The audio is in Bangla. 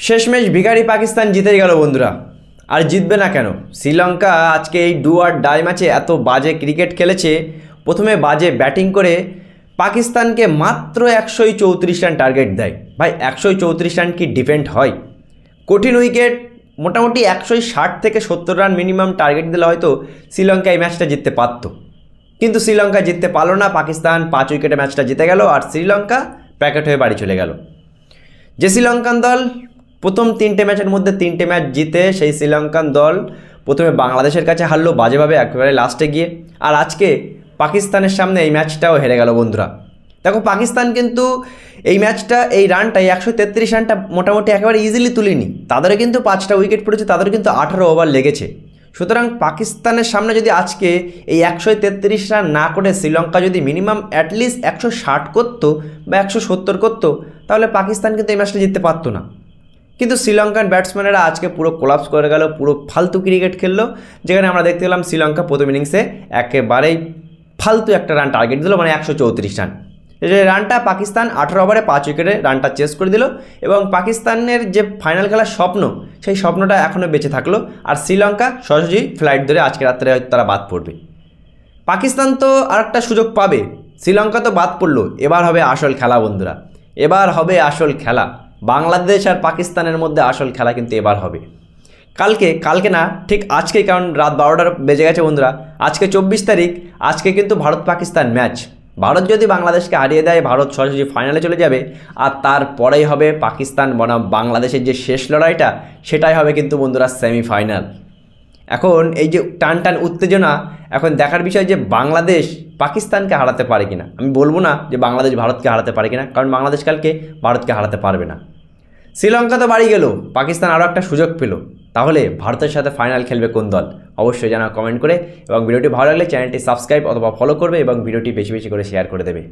শেষমেশ ভিখারি পাকিস্তান জিতে গেল বন্ধুরা। আর জিতবে না কেন? শ্রীলঙ্কা আজকে এই ডু আর ডাই ম্যাচে এত বাজে ক্রিকেট খেলেছে। প্রথমে বাজে ব্যাটিং করে পাকিস্তানকে মাত্র 134 রান টার্গেট দেয়। ভাই 134 রান কি ডিফেন্ড হয়? কঠিন উইকেট, মোটামুটি 160 থেকে 70 রান মিনিমাম টার্গেট দিলে হয়তো শ্রীলঙ্কা এই ম্যাচটা জিততে পারত, কিন্তু শ্রীলঙ্কা জিততে পারলো না। পাকিস্তান 5 উইকেটে ম্যাচটা জিতে গেল আর শ্রীলঙ্কা প্যাকেট হয়ে বাড়ি চলে গেল। যে শ্রীলঙ্কান দল প্রথম 3টে ম্যাচের মধ্যে 3টে ম্যাচ জিতে, সেই শ্রীলঙ্কান দল প্রথমে বাংলাদেশের কাছে হারলো বাজেভাবে একেবারে লাস্টে গিয়ে, আর আজকে পাকিস্তানের সামনে এই ম্যাচটাও হেরে গেল বন্ধুরা। দেখো পাকিস্তান কিন্তু এই ম্যাচটা, এই রানটা, এই 133 রানটা মোটামুটি একেবারে ইজিলি তুলিনি। তাদেরও কিন্তু 5টা উইকেট পড়েছে, তাদেরও কিন্তু 18 ওভার লেগেছে। সুতরাং পাকিস্তানের সামনে যদি আজকে এই 133 রান না করে শ্রীলঙ্কা যদি মিনিমাম অ্যাটলিস্ট 160 করতো বা 170 করতো, তাহলে পাকিস্তান কিন্তু এই ম্যাচটা জিততে পারতো না। কিন্তু শ্রীলঙ্কান ব্যাটসম্যানেরা আজকে পুরো কোলাপস করে গেল, পুরো ফালতু ক্রিকেট খেললো। যেখানে আমরা দেখতে পেলাম শ্রীলঙ্কা প্রথম ইনিংসে একেবারেই ফালতু একটা রান টার্গেট দিল, মানে 134 রান। যে রানটা পাকিস্তান 18 ওভারে 5 উইকেটে রানটা চেস করে দিল, এবং পাকিস্তানের যে ফাইনাল খেলার স্বপ্ন, সেই স্বপ্নটা এখনও বেঁচে থাকলো। আর শ্রীলঙ্কা সহজেই ফ্লাইট ধরে আজকে রাত্রে হয়তো তারা বাদ পড়বে। পাকিস্তান তো আরেকটা সুযোগ পাবে, শ্রীলঙ্কা তো বাদ পড়লো। এবার হবে আসল খেলা বন্ধুরা, এবার হবে আসল খেলা। বাংলাদেশ আর পাকিস্তানের মধ্যে আসল খেলা কিন্তু এবার হবে। কালকে না, ঠিক আজকেই, কারণ রাত 12টা বেজে গেছে বন্ধুরা। আজকে 24 তারিখ, আজকে কিন্তু ভারত পাকিস্তান ম্যাচ। ভারত যদি বাংলাদেশকে হারিয়ে দেয়, ভারত সরাসরি ফাইনালে চলে যাবে। আর তারপরেই হবে পাকিস্তান বনাম বাংলাদেশের যে শেষ লড়াইটা, সেটাই হবে কিন্তু বন্ধুরা সেমিফাইনাল। এখন এই যে টান উত্তেজনা, এখন দেখার বিষয় যে বাংলাদেশ পাকিস্তানকে হারাতে পারে কিনা। আমি বলবো না যে বাংলাদেশ ভারতকে হারাতে পারে কিনা, কারণ বাংলাদেশ কালকে ভারতকে হারাতে পারবে না। শ্রীলঙ্কা তো বাড়ি গেল, পাকিস্তান আরও একটা সুযোগ পেল। তাহলে ভারতের সাথে ফাইনাল খেলবে কোন দল? অবশ্যই জানাও কমেন্ট করে, এবং ভিডিওটি ভালো লাগলে চ্যানেলটি সাবস্ক্রাইব অথবা ফলো করবে, এবং ভিডিওটি বেশি বেশি করে শেয়ার করে দেবে।